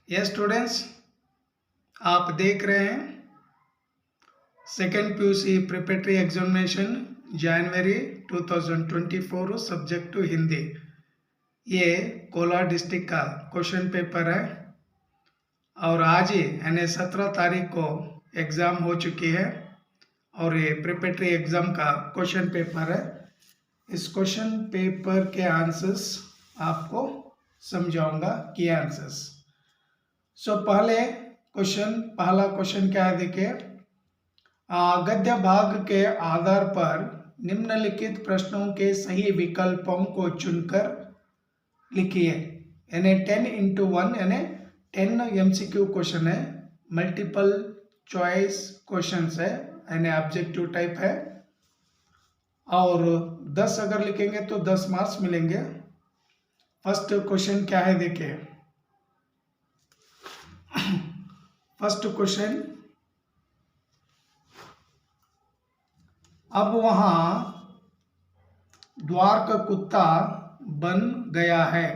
ये स्टूडेंट्स आप देख रहे हैं second PUC preparatory examination January 2024 subject to Hindi. ये कोलार डिस्ट्रिक्ट का क्वेश्चन पेपर है और आज ही यानी 17 तारीख को एग्ज़ाम हो चुकी है और ये प्रिपरेटरी एग्ज़ाम का क्वेश्चन पेपर है। इस क्वेश्चन पेपर के आंसर्स आपको समझाऊंगा की आंसर्स। पहला क्वेश्चन क्या है, देखिए गद्य भाग के आधार पर निम्नलिखित प्रश्नों के सही विकल्पों को चुनकर लिखिए। यानी 10x1 यानी 10 MCQ क्वेश्चन है, मल्टीपल चॉइस क्वेश्चन है यानी ऑब्जेक्टिव टाइप है और 10 अगर लिखेंगे तो 10 मार्क्स मिलेंगे। फर्स्ट क्वेश्चन क्या है, देखिए फर्स्ट क्वेश्चन, अब वहां द्वार का कुत्ता बन गया है।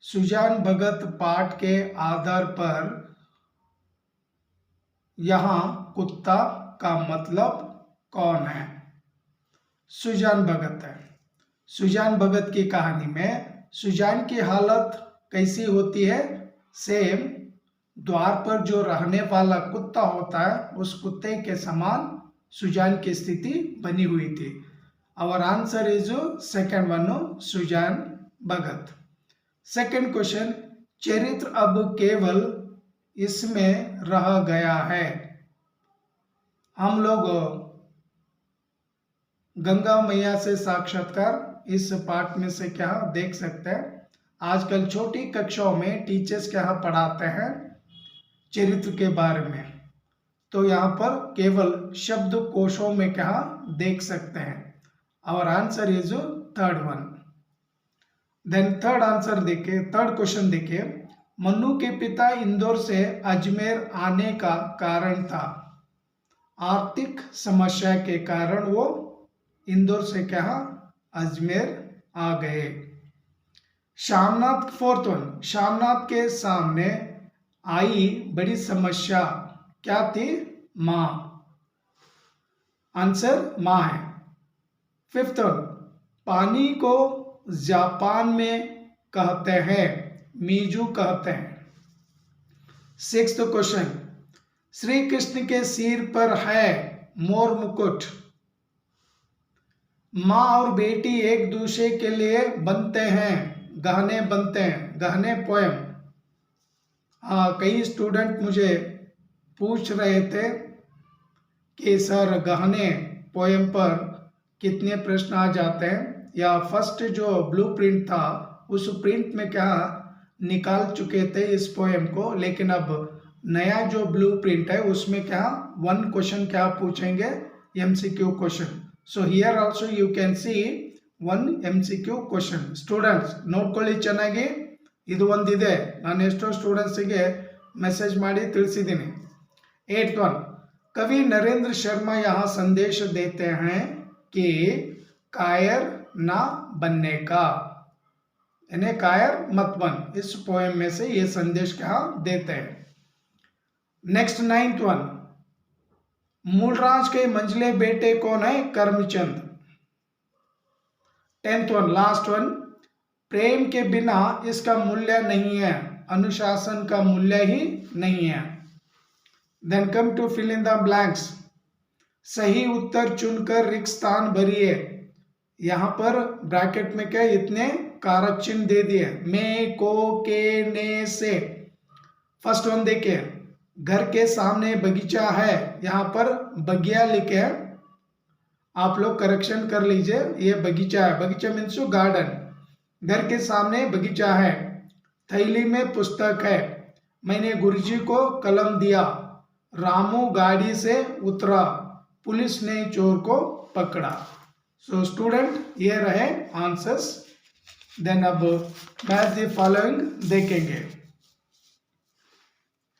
सुजान भगत पाठ के आधार पर यहां कुत्ता का मतलब कौन है? सुजान भगत है। सुजान भगत की कहानी में सुजान की हालत कैसी होती है? सेम द्वार पर जो रहने वाला कुत्ता होता है उस कुत्ते के समान सुजान की स्थिति बनी हुई थी। Our answer is second one, Sujan Bhagat. Second question, चरित्र अब केवल इसमें रह गया है। हम लोग गंगा मैया से साक्षात्कार इस पाठ में से क्या देख सकते हैं। आजकल छोटी कक्षाओं में टीचर्स क्या पढ़ाते हैं चरित्र के बारे में, तो यहाँ पर केवल शब्द कोशों में क्या देख सकते हैं। और answer is third one. Then third answer देखिए, थर्ड क्वेश्चन देखिए, मन्नू के पिता इंदौर से अजमेर आने का कारण था। आर्थिक समस्या के कारण वो इंदौर से क्या अजमेर आ गए। श्यामनाथ फोर्थ वन, श्यामनाथ के सामने आई बड़ी समस्या क्या थी? मां। आंसर मां है। फिफ्थ वन, पानी को जापान में कहते हैं मीजू कहते हैं। सिक्स्थ क्वेश्चन, श्री कृष्ण के सिर पर है मोर मुकुट। माँ और बेटी एक दूसरे के लिए बनते हैं गहने, बनते हैं गहने पोएम। हाँ, कई स्टूडेंट मुझे पूछ रहे थे कि सर गहने पोएम पर कितने प्रश्न आ जाते हैं, या फर्स्ट जो ब्लूप्रिंट था उस प्रिंट में क्या निकाल चुके थे इस पोएम को, लेकिन अब नया जो ब्लूप्रिंट है उसमें क्या वन क्वेश्चन क्या पूछेंगे, MCQ question. So here also you can see one MCQ question. Students ನೋಡ್ಕೊಳ್ಳಿ ಚೆನ್ನಾಗಿ, ಇದು ಒಂದಿದೆ, ನಾನು ಎಷ್ಟೋ ಸ್ಟೂಡೆಂಟ್ಸಿಗೆ ಮೆಸೇಜ್ ಮಾಡಿ ತಿಳಿಸಿದ್ದೀನಿ। 8th वन, कवि नरेंद्र शर्मा यहाँ संदेश देते हैं कि कायर ना बनने का, यानी कायर मत बन। इस पोएम में से ये संदेश क्या देते हैं। नेक्स्ट 9th वन, मूलराज के मंझले बेटे कौन है? Karamchand. 10th one, last one, प्रेम के बिना इसका मूल्य नहीं है, अनुशासन का मूल्य ही नहीं है। Then come to fill in the blanks. सही उत्तर चुनकर रिक्त स्थान भरिए। यहां पर ब्रैकेट में क्या इतने कारक चिन्ह दे दिए, में, को, के, ने, से। फर्स्ट वन देखिए, घर के सामने बगीचा है, यहाँ पर बगिया लिखे है, आप लोग करेक्शन कर लीजिए, ये बगीचा है, बगीचा मीन्स गार्डन। घर के सामने बगीचा है। थैली में पुस्तक है, मैंने गुरुजी को कलम दिया। रामू गाड़ी से उतरा, पुलिस ने चोर को पकड़ा। सो स्टूडेंट ये रहे आंसर्स। देन अब मैच द फॉलोइंग देखेंगे।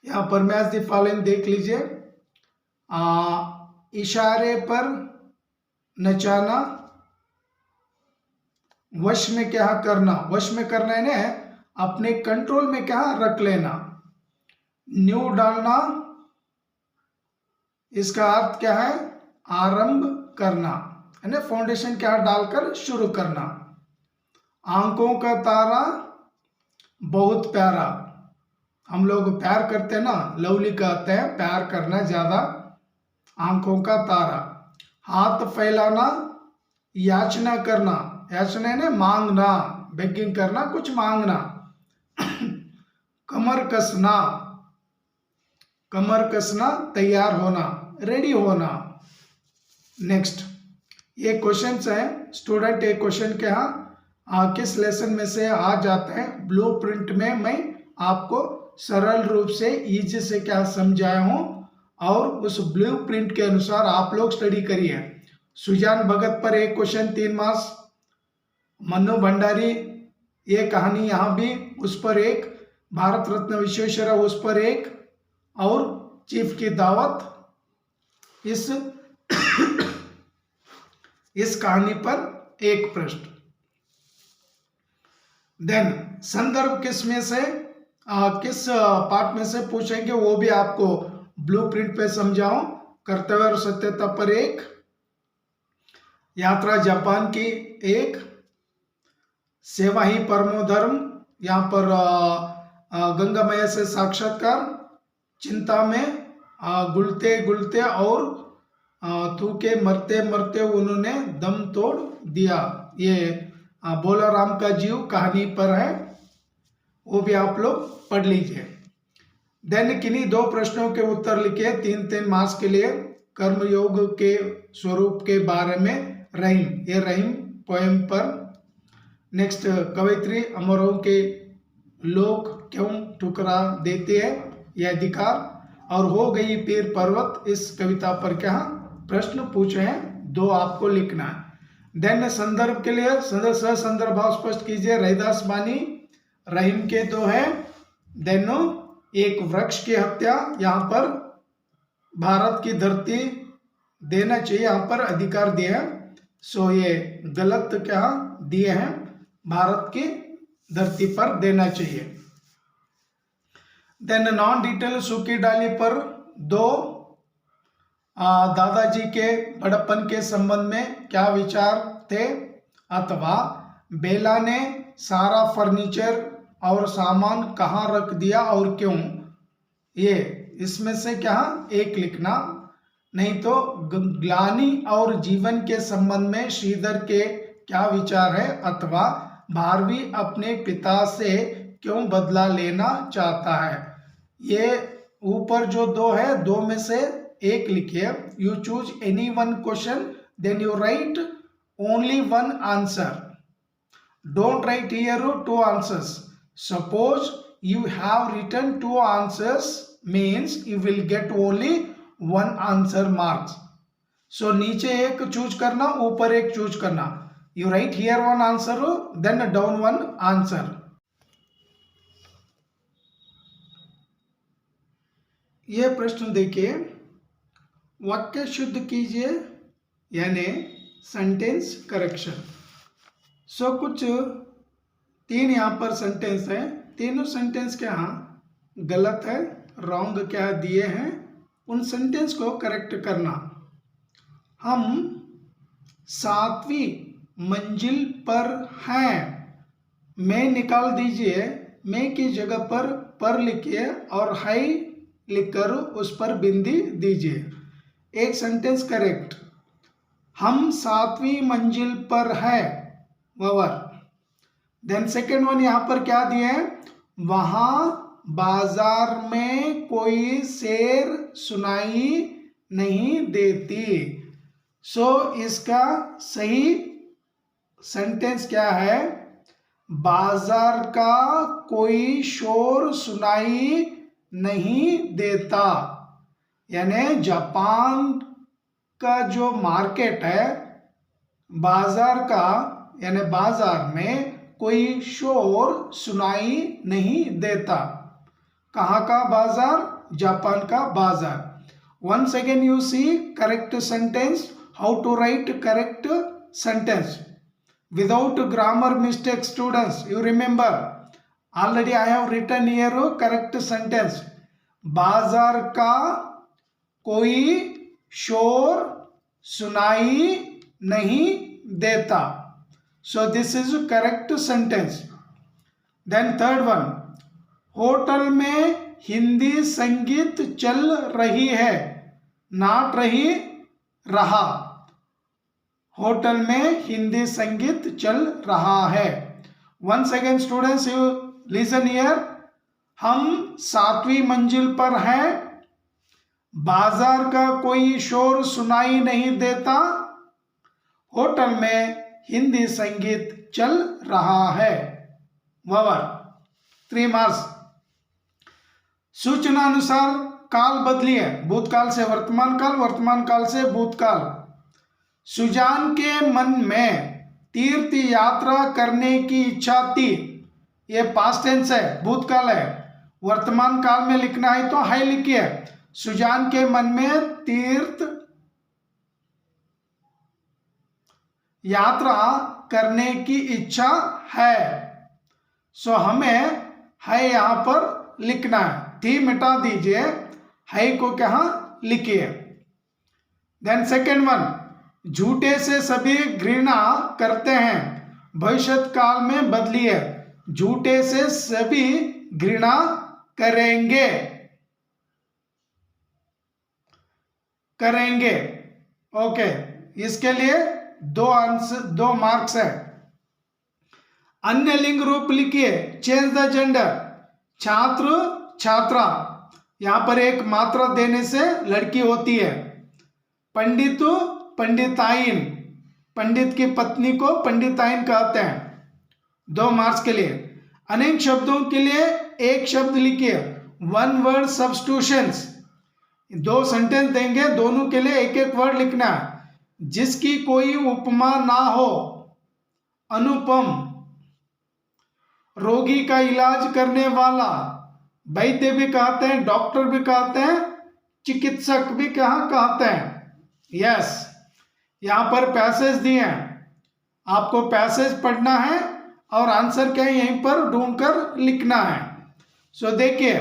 यहाँ पर मैच द फॉलोइंग देख लीजिए। इशारे पर नचाना, वश में क्या करना, वश में करना है ना, अपने कंट्रोल में क्या रख लेना। न्यू डालना, इसका अर्थ क्या है? आरंभ करना, है ना, फाउंडेशन क्या डालकर शुरू करना। आंखों का तारा बहुत प्यारा, हम लोग प्यार करते हैं ना, लवली कहते हैं प्यार करना ज्यादा। आंखों का तारा। हाथ फैलाना, याचना करना, याचना ने मांगना, बेगिंग करना, कुछ मांगना। कमर कसना, कमर कसना तैयार होना, रेडी होना। नेक्स्ट, ये क्वेश्चंस है स्टूडेंट, एक क्वेश्चन के यहाँ किस लेसन में से आ जाते हैं? ब्लूप्रिंट में मैं आपको सरल रूप से इजी से क्या समझाया हूं और उस ब्लूप्रिंट के अनुसार आप लोग स्टडी करिए। सुजान भगत पर एक क्वेश्चन 3 मार्क्स, मनु भंडारी ये कहानी यहाँ भी उस पर एक, भारत रत्न विश्वेश्वरैया उस पर एक, और चीफ की दावत इस कहानी पर एक प्रश्न। देन संदर्भ किस में से किस पार्ट में से पूछेंगे वो भी आपको ब्लूप्रिंट पे समझाऊं। कर्तव्य और सत्यता पर एक, यात्रा जापान की एक, सेवा ही परमो धर्म, यहाँ पर गंगा मैया से साक्षात्कार, चिंता में गुलते गुलते और थूके मरते मरते उन्होंने दम तोड़ दिया, ये बोला राम का जीव कहानी पर है, वो भी आप लोग पढ़ लीजिए। देन किन्हीं 2 प्रश्नों के उत्तर लिखिए 3-3 मार्क्स के लिए। कर्मयोग के स्वरूप के बारे में रहीम, ये रहीम पोएम पर। नेक्स्ट, कवयित्री अमरों के लोग क्यों ठुकरा देते हैं, यह अधिकार, और हो गई पीर पर्वत, इस कविता पर क्या प्रश्न पूछे हैं, 2 आपको लिखना है। देन संदर्भ के लिए संदर्भ भाव स्पष्ट कीजिए। रैदास बानी रहीम के 2 है। देन एक वृक्ष की हत्या, यहाँ पर भारत की धरती देना चाहिए, यहाँ पर अधिकार दिए हैं, सो ये गलत क्या दिए हैं, भारत की धरती पर देना चाहिए। देन नॉन डिटेल सूखी डाली पर 2 दादाजी के बड़प्पन के संबंध में क्या विचार थे, अथवा बेला ने सारा फर्नीचर और सामान कहाँ रख दिया और क्यों, ये इसमें से क्या एक लिखना। नहीं तो ग्लानि और जीवन के संबंध में श्रीधर के क्या विचार है, अथवा भारवी अपने पिता से क्यों बदला लेना चाहता है। ये ऊपर जो 2 है, 2 में से एक लिखिए। You choose any one question, then you write only one answer, don't write here 2 answers. Suppose you have written 2 answers means you will get only 1 answer marks. So नीचे एक चूज करना, ऊपर एक चूज करना। You write here 1 answer, then down 1 answer. ये प्रश्न देखिए, वाक्य शुद्ध कीजिए, यानी सेंटेंस करेक्शन। सो कुछ 3 यहाँ पर सेंटेंस है, तीनों सेंटेंस क्या गलत है, रॉन्ग क्या दिए हैं, उन सेंटेंस को करेक्ट करना। हम 7वीं मंजिल पर हैं, मैं निकाल दीजिए, मैं की जगह पर लिखिए और हाई लिखकर उस पर बिंदी दीजिए। एक सेंटेंस करेक्ट, हम 7वीं मंजिल पर है, ववर। देन सेकेंड वन यहाँ पर क्या दिए हैं, वहां बाजार में कोई शेर सुनाई नहीं देती। सो इसका सही सेंटेंस क्या है, बाजार का कोई शोर सुनाई नहीं देता, यानी जापान का जो मार्केट है, बाजार का यानी बाजार में कोई शोर सुनाई नहीं देता। कहाँ का बाजार, जापान का बाजार। Once again you see correct sentence, how to write correct sentence without grammar mistake. Students, you remember already I have written here correct sentence. बाजार का कोई शोर सुनाई नहीं देता. So this is a correct sentence. Then third one, hotel में हिंदी संगीत चल रही है, नाट रही, रहा. होटल में हिंदी संगीत चल रहा है. Once again students, you listen here. हम 7वीं मंजिल पर हैं, बाजार का कोई शोर सुनाई नहीं देता, होटल में हिंदी संगीत चल रहा है. ववर 3 मार्क्स. सूचना अनुसार काल बदली है, भूतकाल से वर्तमान काल, वर्तमान काल से भूतकाल. सुजान के मन में तीर्थ यात्रा करने की इच्छा थी. ये पास्ट टेंस है, भूतकाल है. वर्तमान काल में लिखना है तो है लिखिए. सुजान के मन में तीर्थ यात्रा करने की इच्छा है. सो हमें है यहां पर लिखना है. थी मिटा दीजिए, है को कहां लिखिए. देन सेकेंड वन, झूठे से सभी घृणा करते हैं, भविष्यत काल में बदली है. झूठे से सभी घृणा करेंगे, करेंगे. ओके, इसके लिए 2 मार्क्स है. अन्य लिंग रूप लिखिए. Change the gender. छात्र छात्रा, यहां पर एक मात्रा देने से लड़की होती है. पंडित पंडिताइन, पंडित की पत्नी को पंडिताइन कहते हैं. 2 मार्क्स के लिए. अनेक शब्दों के लिए एक शब्द लिखिए. 1 वर्ड सब्स्टिट्यूशंस. 2 सेंटेंस देंगे, दोनों के लिए एक एक वर्ड लिखना है. जिसकी कोई उपमा ना हो, अनुपम. रोगी का इलाज करने वाला, वैद्य भी कहते हैं, डॉक्टर भी कहते हैं, चिकित्सक भी कहाँ कहते हैं. यस, यहां पर पैसेज दिए हैं, आपको पैसेज पढ़ना है और आंसर क्या है यहीं पर ढूंढकर लिखना है. सो देखिए,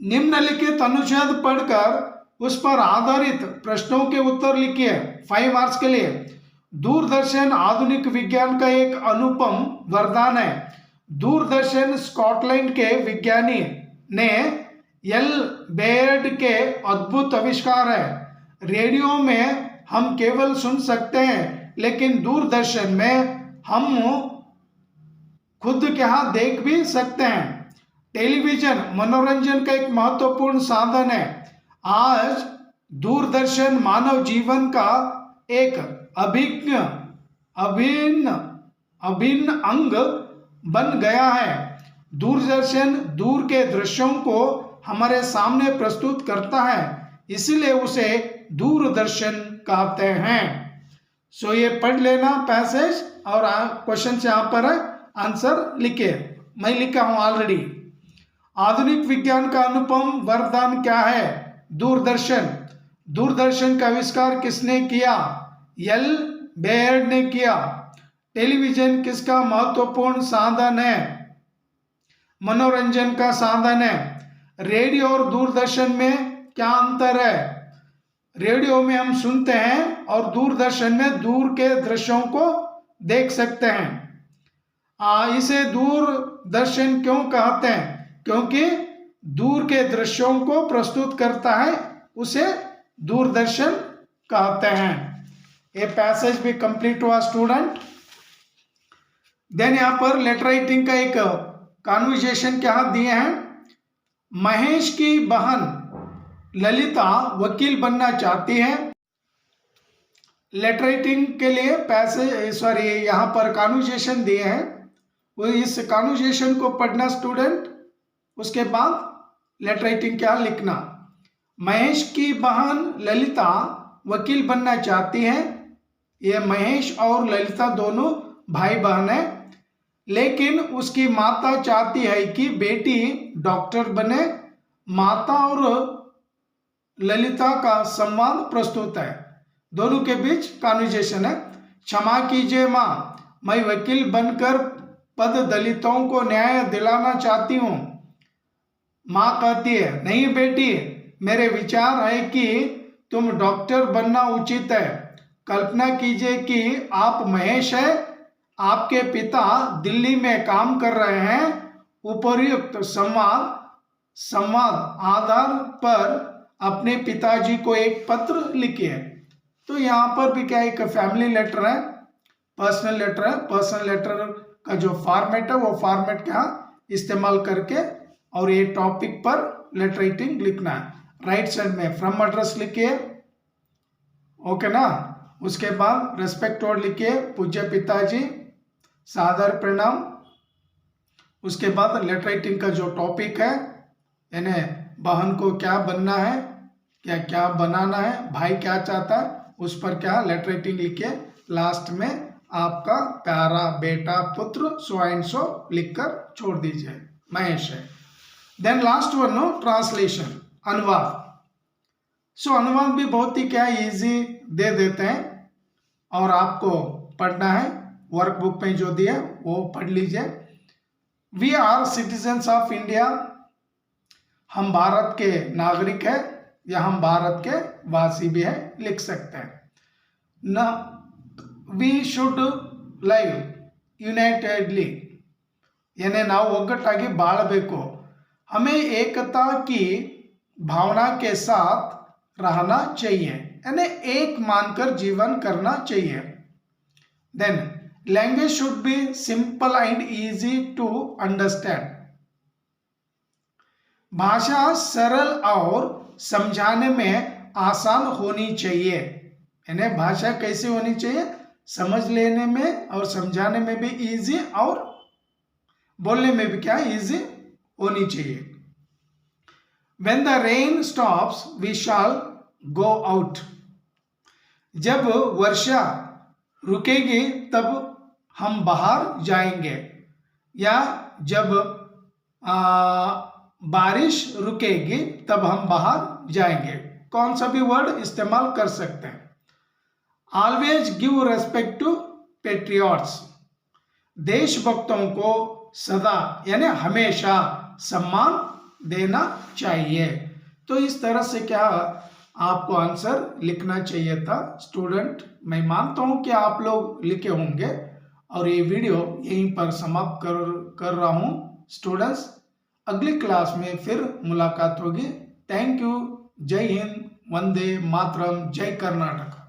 निम्नलिखित अनुच्छेद पढ़कर उस पर आधारित प्रश्नों के उत्तर लिखिए. 5 मार्क्स के लिए. दूरदर्शन आधुनिक विज्ञान का एक अनुपम वरदान है. दूरदर्शन स्कॉटलैंड के विज्ञानी ने एल बेयर्ड के अद्भुत आविष्कार है. रेडियो में हम केवल सुन सकते हैं, लेकिन दूरदर्शन में हम खुद यहाँ देख भी सकते हैं. टेलीविजन मनोरंजन का एक महत्वपूर्ण साधन है. आज दूरदर्शन मानव जीवन का एक अभिन्न अंग बन गया है. दूरदर्शन दूर के दृश्यों को हमारे सामने प्रस्तुत करता है, इसलिए उसे दूरदर्शन कहते हैं. सो ये पढ़ लेना पैसेज और क्वेश्चन यहाँ पर है, आंसर लिखे. मैं लिखा हूं ऑलरेडी. आधुनिक विज्ञान का अनुपम वरदान क्या है? दूरदर्शन. दूरदर्शन का आविष्कार किसने किया? एल बेयर्ड ने किया. टेलीविजन किसका महत्वपूर्ण साधन है? मनोरंजन का साधन है. रेडियो और दूरदर्शन में क्या अंतर है? रेडियो में हम सुनते हैं और दूरदर्शन में दूर के दृश्यों को देख सकते हैं. इसे दूरदर्शन क्यों कहते हैं? क्योंकि दूर के दृश्यों को प्रस्तुत करता है, उसे दूरदर्शन कहते हैं. ये पैसेज भी कंप्लीट हुआ स्टूडेंट. देन यहां पर लेटर राइटिंग का एक कॉन्वर्जेशन क्या दिए हैं. महेश की बहन ललिता वकील बनना चाहती है. लेटर राइटिंग के लिए यहाँ पर कॉन्वर्जेशन दिए हैं. वो इस कॉन्वर्जेशन को पढ़ना स्टूडेंट, उसके बाद लेटर राइटिंग क्या लिखना. महेश की बहन ललिता वकील बनना चाहती है. ये महेश और ललिता दोनों भाई बहन है, लेकिन उसकी माता चाहती है कि बेटी डॉक्टर बने. माता और ललिता का संवाद प्रस्तुत है, दोनों के बीच कॉन्वर्जेशन है. क्षमा कीजिए माँ, मैं वकील बनकर पद दलितों को न्याय दिलाना चाहती हूँ. माँ कहती है, नहीं बेटी, मेरे विचार है कि तुम डॉक्टर बनना उचित है। कल्पना कीजिए कि आप महेश है, आपके पिता दिल्ली में काम कर रहे हैं। उपर्युक्त संवाद आधार पर अपने पिताजी को एक पत्र लिखिए। तो यहाँ पर भी क्या, एक फैमिली लेटर है, पर्सनल लेटर है। पर्सनल लेटर का जो फॉर्मेट है वो फॉर्मेट क्या इस्तेमाल करके और ये टॉपिक पर लेटर राइटिंग लिखना है। राइट साइड में फ्रॉम एड्रेस लिखिए, ओके ना। उसके बाद रेस्पेक्ट वर्ड लिखिए, पूज्य पिताजी, सादर प्रणाम। उसके बाद लेटर राइटिंग का जो टॉपिक है, यानी बहन को क्या बनना है, क्या क्या बनाना है, भाई क्या चाहता है, उस पर क्या लेटर राइटिंग लिखिए। लास्ट में आपका प्यारा बेटा पुत्र सो एंड सो लिखकर छोड़ दीजिए, महेश है। Then last one no translation, अनुवाद। सो अनुवाद भी बहुत ही क्या इजी दे देते हैं और आपको पढ़ना है, वर्कबुक में जो दिया वो पढ़ लीजिए। We are citizens of India, हम भारत के नागरिक हैं या हम भारत के वासी भी हैं, लिख सकते हैं ना। वी शुड लाइव यूनाइटेडली, यानी ನಾವು ಒಗ್ಗಟ್ಟಾಗಿ ಬಾಳಬೇಕು, हमें एकता की भावना के साथ रहना चाहिए, यानी एक मानकर जीवन करना चाहिए। Then language should be simple and easy to understand, भाषा सरल और समझाने में आसान होनी चाहिए, यानी भाषा कैसे होनी चाहिए, समझ लेने में और समझाने में भी इजी और बोलने में भी क्या इजी होनी चाहिए। When the rain stops, we shall go out, जब वर्षा रुकेगी तब हम बाहर जाएंगे, या जब बारिश रुकेगी तब हम बाहर जाएंगे, कौन सा भी वर्ड इस्तेमाल कर सकते हैं। Always give respect to patriots, देशभक्तों को सदा यानी हमेशा सम्मान देना चाहिए। तो इस तरह से क्या आपको आंसर लिखना चाहिए था स्टूडेंट। मैं मानता हूं कि आप लोग लिखे होंगे और ये वीडियो यहीं पर समाप्त कर रहा हूं स्टूडेंट्स। अगली क्लास में फिर मुलाकात होगी। Thank you. जय हिंद, वंदे मातरम, जय कर्नाटक।